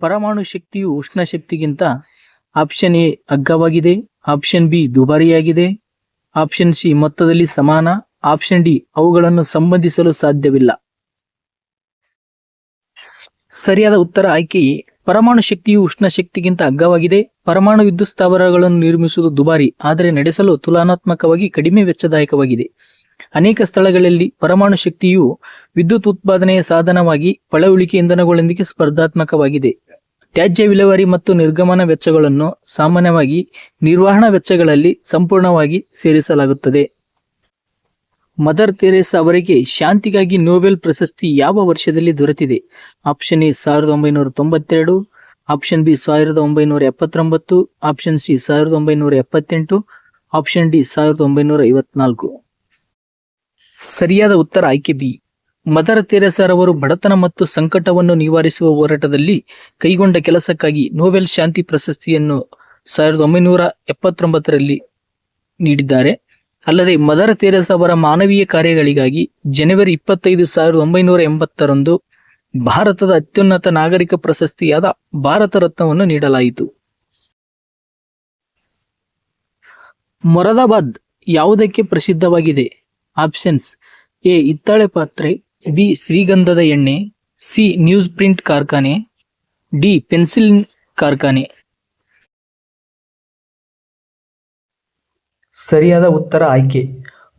ಪರಮಾಣು ಶಕ್ತಿಯು ಉಷ್ಣ ಶಕ್ತಿಗಿಂತ ಆಪ್ಷನ್ ಎ ಅಗ್ಗವಾಗಿದೆ, ಆಪ್ಷನ್ ಬಿ ದುಬಾರಿಯಾಗಿದೆ, ಆಪ್ಷನ್ ಸಿ ಮೊತ್ತದಲ್ಲಿ ಸಮಾನ, ಆಪ್ಷನ್ ಡಿ ಅವುಗಳನ್ನು ಸಂಬಂಧಿಸಲು ಸಾಧ್ಯವಿಲ್ಲ. ಸರಿಯಾದ ಉತ್ತರ ಆಯ್ಕೆ ಎ. ಪರಮಾಣು ಶಕ್ತಿಯು ಉಷ್ಣ ಶಕ್ತಿಗಿಂತ ಅಗ್ಗವಾಗಿದೆ. ಪರಮಾಣು ವಿದ್ಯುತ್ ಸ್ಥಾವರಗಳನ್ನು ನಿರ್ಮಿಸುವುದು ದುಬಾರಿ, ಆದರೆ ನಡೆಸಲು ತುಲನಾತ್ಮಕವಾಗಿ ಕಡಿಮೆ ವೆಚ್ಚದಾಯಕವಾಗಿದೆ. ಅನೇಕ ಸ್ಥಳಗಳಲ್ಲಿ ಪರಮಾಣು ಶಕ್ತಿಯು ವಿದ್ಯುತ್ ಉತ್ಪಾದನೆಯ ಸಾಧನವಾಗಿ ಪಳೆಯುಳಿಕೆ ಇಂಧನಗಳೊಂದಿಗೆ ಸ್ಪರ್ಧಾತ್ಮಕವಾಗಿದೆ. ತ್ಯಾಜ್ಯ ವಿಲೇವಾರಿ ಮತ್ತು ನಿರ್ಗಮನ ವೆಚ್ಚಗಳನ್ನು ಸಾಮಾನ್ಯವಾಗಿ ನಿರ್ವಹಣಾ ವೆಚ್ಚಗಳಲ್ಲಿ ಸಂಪೂರ್ಣವಾಗಿ ಸೇರಿಸಲಾಗುತ್ತದೆ. ಮದರ್ ತೆರೇಸಾ ಅವರಿಗೆ ಶಾಂತಿಗಾಗಿ ನೊಬೆಲ್ ಪ್ರಶಸ್ತಿ ಯಾವ ವರ್ಷದಲ್ಲಿ ದೊರೆತಿದೆ? Option A 1992, option B 1979, option C 1978, option D 1954. ಸರಿಯಾದ ಉತ್ತರ ಆಯ್ಕೆ ಬಿ. ಮದರ್ ತೆರೇಸಾರವರು ಬಡತನ ಮತ್ತು ಸಂಕಟವನ್ನು ನಿವಾರಿಸುವ ಹೋರಾಟದಲ್ಲಿ ಕೈಗೊಂಡ ಕೆಲಸಕ್ಕಾಗಿ ನೊಬೆಲ್ ಶಾಂತಿ ಪ್ರಶಸ್ತಿಯನ್ನು 1979ರಲ್ಲಿ ನೀಡಿದ್ದಾರೆ. ಅಲ್ಲದೆ ಮದರ್ ತೆರೇಸಾ ಅವರ ಮಾನವೀಯ ಕಾರ್ಯಗಳಿಗಾಗಿ ಜನವರಿ 25, 1980ರಂದು ಭಾರತದ ಅತ್ಯುನ್ನತ ನಾಗರಿಕ ಪ್ರಶಸ್ತಿಯಾದ ಭಾರತ ರತ್ನವನ್ನು ನೀಡಲಾಯಿತು. ಮೊರಾದಾಬಾದ್ ಯಾವುದಕ್ಕೆ ಪ್ರಸಿದ್ಧವಾಗಿದೆ? ಆಪ್ಷನ್ಸ್ ಎ ಹಿತ್ತಾಳೆ ಪಾತ್ರೆ, ಬಿ ಶ್ರೀಗಂಧದ ಎಣ್ಣೆ, ಸಿ ನ್ಯೂಸ್ ಪ್ರಿಂಟ್ ಕಾರ್ಖಾನೆ, ಡಿ ಪೆನ್ಸಿಲ್ ಕಾರ್ಖಾನೆ. ಸರಿಯಾದ ಉತ್ತರ ಆಯ್ಕೆ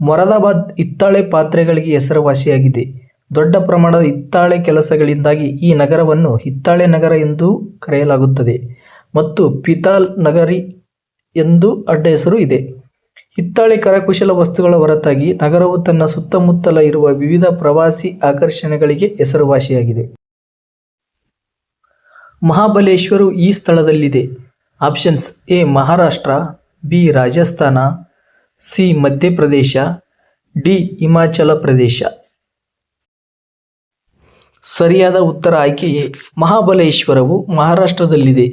ಮೊರಾದಾಬಾದ್ ಹಿತ್ತಾಳೆ ಪಾತ್ರೆಗಳಿಗೆ ಹೆಸರುವಾಸಿಯಾಗಿದೆ. ದೊಡ್ಡ ಪ್ರಮಾಣದ ಹಿತ್ತಾಳೆ ಕೆಲಸಗಳಿಂದಾಗಿ ಈ ನಗರವನ್ನು ಹಿತ್ತಾಳೆ ನಗರ ಎಂದು ಕರೆಯಲಾಗುತ್ತದೆ ಮತ್ತು ಪಿತಾಲ್ ನಗರಿ ಎಂದು ಅಡ್ಡ ಹೆಸರು ಇದೆ. ಹಿತ್ತಾಳೆ ಕರಕುಶಲ ವಸ್ತುಗಳ ಹೊರತಾಗಿ ನಗರವು ತನ್ನ ಸುತ್ತಮುತ್ತಲ ಇರುವ ವಿವಿಧ ಪ್ರವಾಸಿ ಆಕರ್ಷಣೆಗಳಿಗೆ ಹೆಸರುವಾಸಿಯಾಗಿದೆ. ಮಹಾಬಲೇಶ್ವರು ಈ ಸ್ಥಳದಲ್ಲಿದೆ. Options A Maharashtra, B Rajasthan, C Madhya Pradesh, D Himachal Pradesh. ಸರಿಯಾದ ಉತ್ತರ ಆಯ್ಕೆ ಎ. ಮಹಾಬಲೇಶ್ವರವು ಮಹಾರಾಷ್ಟ್ರದಲ್ಲಿದೆ.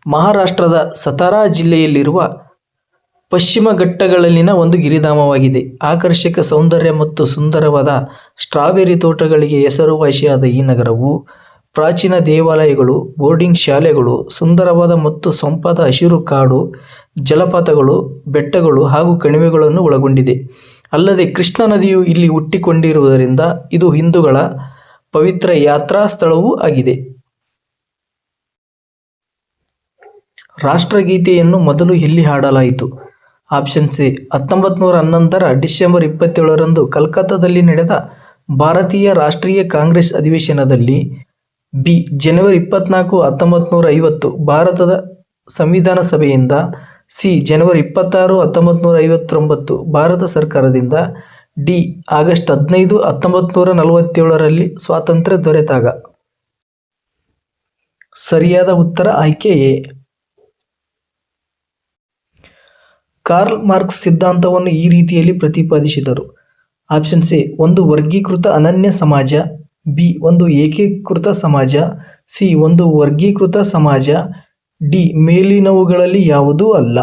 ಮಹಾರಾಷ್ಟ್ರದ ಸತಾರಾ ಜಿಲ್ಲೆಯಲ್ಲಿರುವ ಪಶ್ಚಿಮ ಘಟ್ಟಗಳಲ್ಲಿನ ಒಂದು ಗಿರಿಧಾಮವಾಗಿದೆ. ಆಕರ್ಷಕ ಸೌಂದರ್ಯ ಮತ್ತು ಸುಂದರವಾದ ಸ್ಟ್ರಾಬೆರಿ ತೋಟಗಳಿಗೆ ಹೆಸರುವಾಸಿಯಾದ ಈ ನಗರವು ಪ್ರಾಚೀನ ದೇವಾಲಯಗಳು, ಬೋರ್ಡಿಂಗ್ ಶಾಲೆಗಳು, ಸುಂದರವಾದ ಮತ್ತು ಸೊಂಪಾದ ಹಸಿರು ಕಾಡು, ಜಲಪಾತಗಳು, ಬೆಟ್ಟಗಳು ಹಾಗೂ ಕಣಿವೆಗಳನ್ನು ಒಳಗೊಂಡಿದೆ. ಅಲ್ಲದೆ ಕೃಷ್ಣ ನದಿಯು ಇಲ್ಲಿ ಹುಟ್ಟಿಕೊಂಡಿರುವುದರಿಂದ ಇದು ಹಿಂದೂಗಳ ಪವಿತ್ರ ಯಾತ್ರಾ ಸ್ಥಳವೂ ಆಗಿದೆ. ರಾಷ್ಟ್ರಗೀತೆಯನ್ನು ಮೊದಲು ಎಲ್ಲಿ ಹಾಡಲಾಯಿತು? ಆಪ್ಷನ್ ಸಿ 1911ರ ಡಿಸೆಂಬರ್ 27ರಂದು ಕಲ್ಕತ್ತಾದಲ್ಲಿ ನಡೆದ ಭಾರತೀಯ ರಾಷ್ಟ್ರೀಯ ಕಾಂಗ್ರೆಸ್ ಅಧಿವೇಶನದಲ್ಲಿ, ಬಿ ಜನವರಿ 24, 1950 ಭಾರತದ ಸಂವಿಧಾನ ಸಭೆಯಿಂದ, ಸಿ ಜನವರಿ 26, 1959 ಭಾರತ ಸರ್ಕಾರದಿಂದ, ಡಿ ಆಗಸ್ಟ್ 15, 1947ರಲ್ಲಿ ಸ್ವಾತಂತ್ರ್ಯ ದೊರೆತಾಗ. ಸರಿಯಾದ ಉತ್ತರ ಆಯ್ಕೆ ಎ. ಕಾರ್ಲ್ ಮಾರ್ಕ್ಸ್ ಸಿದ್ಧಾಂತವನ್ನು ಈ ರೀತಿಯಲ್ಲಿ ಪ್ರತಿಪಾದಿಸಿದರು. ಆಪ್ಷನ್ ಸಿ ಒಂದು ವರ್ಗೀಕೃತ ಅನನ್ಯ ಸಮಾಜ, ಬಿ ಒಂದು ಏಕೀಕೃತ ಸಮಾಜ, ಸಿ ಒಂದು ವರ್ಗೀಕೃತ ಸಮಾಜ, ಡಿ ಮೇಲಿನವುಗಳಲ್ಲಿ ಯಾವುದೂ ಅಲ್ಲ.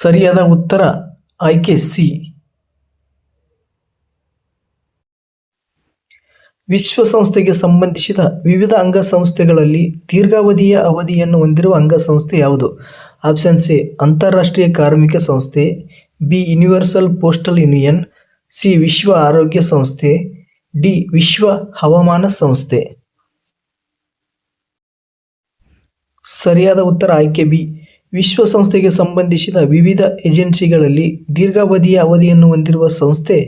ಸರಿಯಾದ ಉತ್ತರ ಆಯ್ಕೆ ಸಿ. ವಿಶ್ವಸಂಸ್ಥೆಗೆ ಸಂಬಂಧಿಸಿದ ವಿವಿಧ ಅಂಗಸಂಸ್ಥೆಗಳಲ್ಲಿ ದೀರ್ಘಾವಧಿಯ ಅವಧಿಯನ್ನು ಹೊಂದಿರುವ ಅಂಗಸಂಸ್ಥೆ ಯಾವುದು? ಆಪ್ಷನ್ ಸಿ ಅಂತಾರಾಷ್ಟ್ರೀಯ ಕಾರ್ಮಿಕ ಸಂಸ್ಥೆ, B universal postal union, C ವಿಶ್ವ ಆರೋಗ್ಯ ಸಂಸ್ಥೆ, ಡಿ ವಿಶ್ವ ಹವಾಮಾನ ಸಂಸ್ಥೆ. ಸರಿಯಾದ ಉತ್ತರ ಆಯ್ಕೆ ಬಿ. ವಿಶ್ವಸಂಸ್ಥೆಗೆ ಸಂಬಂಧಿಸಿದ ವಿವಿಧ ಏಜೆನ್ಸಿಗಳಲ್ಲಿ ದೀರ್ಘಾವಧಿಯ ಅವಧಿಯನ್ನು ಹೊಂದಿರುವ ಸಂಸ್ಥೆ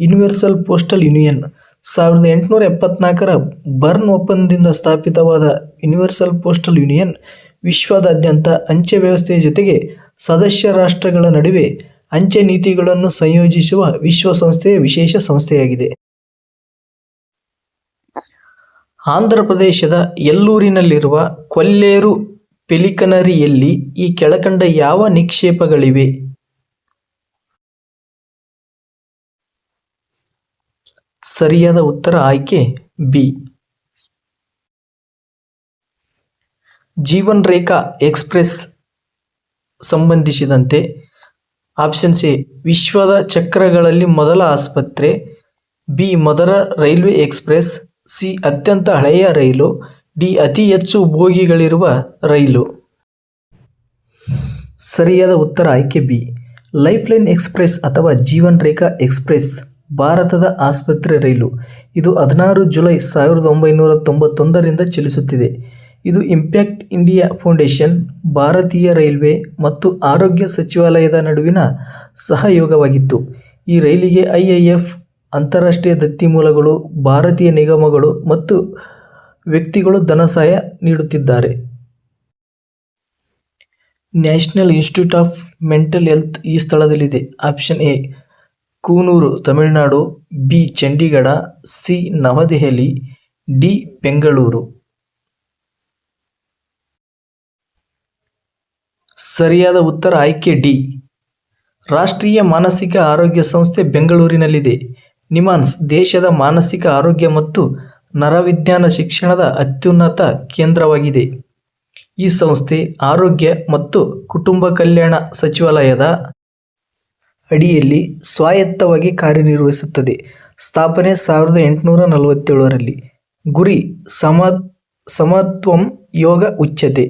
ಯೂನಿವರ್ಸಲ್ ಪೋಸ್ಟಲ್ ಯೂನಿಯನ್. 1874ರ ಬರ್ನ್ ಒಪ್ಪಂದದಿಂದ ಸ್ಥಾಪಿತವಾದ ಯೂನಿವರ್ಸಲ್ ಪೋಸ್ಟಲ್ ಯೂನಿಯನ್ ವಿಶ್ವದಾದ್ಯಂತ ಅಂಚೆ ವ್ಯವಸ್ಥೆಯ ಜೊತೆಗೆ ಸದಸ್ಯ ರಾಷ್ಟ್ರಗಳ ನಡುವೆ ಅಂಚೆ ನೀತಿಗಳನ್ನು ಸಂಯೋಜಿಸುವ ವಿಶ್ವಸಂಸ್ಥೆಯ ವಿಶೇಷ ಸಂಸ್ಥೆಯಾಗಿದೆ. ಆಂಧ್ರಪ್ರದೇಶದ ಎಲ್ಲೂರಿನಲ್ಲಿರುವ ಕೊಲ್ಲೇರು ಪೆಲಿಕನರಿಯಲ್ಲಿ ಈ ಕೆಳಕಂಡ ಯಾವ ನಿಕ್ಷೇಪಗಳಿವೆ? ಸರಿಯಾದ ಉತ್ತರ ಆಯ್ಕೆ ಬಿ. ಜೀವನ್ ರೇಖಾ ಎಕ್ಸ್ಪ್ರೆಸ್ ಸಂಬಂಧಿಸಿದಂತೆ ಆಪ್ಷನ್ ಸಿ ವಿಶ್ವದ ಚಕ್ರಗಳಲ್ಲಿ ಮೊದಲ ಆಸ್ಪತ್ರೆ, ಬಿ ಮೊದಲ ರೈಲ್ವೆ ಎಕ್ಸ್ಪ್ರೆಸ್, ಸಿ ಅತ್ಯಂತ ಹಳೆಯ ರೈಲು, ಡಿ ಅತಿ ಹೆಚ್ಚು ಬೋಗಿಗಳಿರುವ ರೈಲು. ಸರಿಯಾದ ಉತ್ತರ ಆಯ್ಕೆ ಬಿ. ಲೈಫ್ಲೈನ್ ಎಕ್ಸ್ಪ್ರೆಸ್ ಅಥವಾ ಜೀವನ್ ರೇಖಾ ಎಕ್ಸ್ಪ್ರೆಸ್ ಭಾರತದ ಆಸ್ಪತ್ರೆ ರೈಲು. ಇದು 16 ಜುಲೈ 1991ರಿಂದ ಚಲಿಸುತ್ತಿದೆ. ಇದು ಇಂಪ್ಯಾಕ್ಟ್ ಇಂಡಿಯಾ ಫೌಂಡೇಶನ್, ಭಾರತೀಯ ರೈಲ್ವೆ ಮತ್ತು ಆರೋಗ್ಯ ಸಚಿವಾಲಯದ ನಡುವಿನ ಸಹಯೋಗವಾಗಿತ್ತು. ಈ ರೈಲಿಗೆ IIF, ಅಂತಾರಾಷ್ಟ್ರೀಯ ದತ್ತಿ ಮೂಲಗಳು, ಭಾರತೀಯ ನಿಗಮಗಳು ಮತ್ತು ವ್ಯಕ್ತಿಗಳು ಧನಸಹಾಯ ನೀಡುತ್ತಿದ್ದಾರೆ. National institute of mental health ಈ ಸ್ಥಳದಲ್ಲಿದೆ. Option A Coonoor, Tamil Nadu, B Chandigarh, C New Delhi, D Bengaluru. ಸರಿಯಾದ ಉತ್ತರ ಆಯ್ಕೆ ಡಿ. ರಾಷ್ಟ್ರೀಯ ಮಾನಸಿಕ ಆರೋಗ್ಯ ಸಂಸ್ಥೆ ಬೆಂಗಳೂರಿನಲ್ಲಿದೆ. ನಿಮಾನ್ಸ್ ದೇಶದ ಮಾನಸಿಕ ಆರೋಗ್ಯ ಮತ್ತು ನರವಿಜ್ಞಾನ ಶಿಕ್ಷಣದ ಅತ್ಯುನ್ನತ ಕೇಂದ್ರವಾಗಿದೆ. ಈ ಸಂಸ್ಥೆ ಆರೋಗ್ಯ ಮತ್ತು ಕುಟುಂಬ ಕಲ್ಯಾಣ ಸಚಿವಾಲಯದ ಅಡಿಯಲ್ಲಿ ಸ್ವಾಯತ್ತವಾಗಿ ಕಾರ್ಯನಿರ್ವಹಿಸುತ್ತದೆ. ಸ್ಥಾಪನೆ 1847ರಲ್ಲಿ. ಗುರಿ ಸಮತ್ವಂ ಯೋಗ ಉಚ್ಯತೆ.